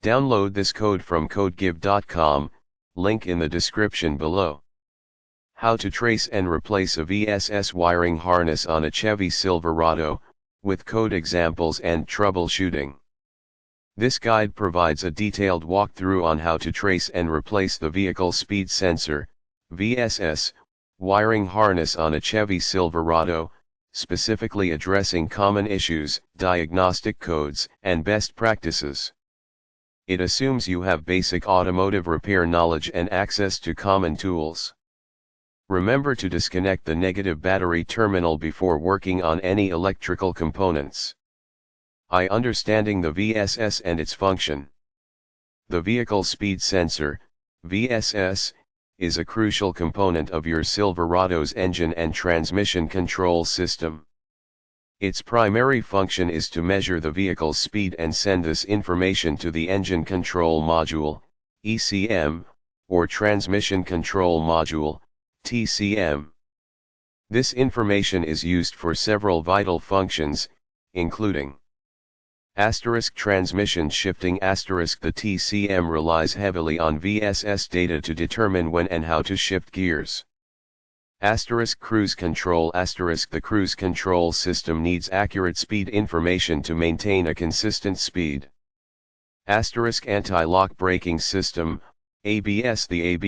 Download this code from codegive.com, link in the description below. How to trace and replace a VSS wiring harness on a Chevy Silverado, with code examples and troubleshooting. This guide provides a detailed walkthrough on how to trace and replace the vehicle speed sensor, VSS, wiring harness on a Chevy Silverado, specifically addressing common issues, diagnostic codes, and best practices. It assumes you have basic automotive repair knowledge and access to common tools. Remember to disconnect the negative battery terminal before working on any electrical components. Understanding the VSS and its function. The vehicle speed sensor, VSS, is a crucial component of your Silverado's engine and transmission control system. Its primary function is to measure the vehicle's speed and send this information to the engine control module, ECM, or transmission control module, TCM. This information is used for several vital functions, including transmission shifting. The TCM relies heavily on VSS data to determine when and how to shift gears. Cruise control. The cruise control system needs accurate speed information to maintain a consistent speed. Anti-lock braking system, ABS. The ABS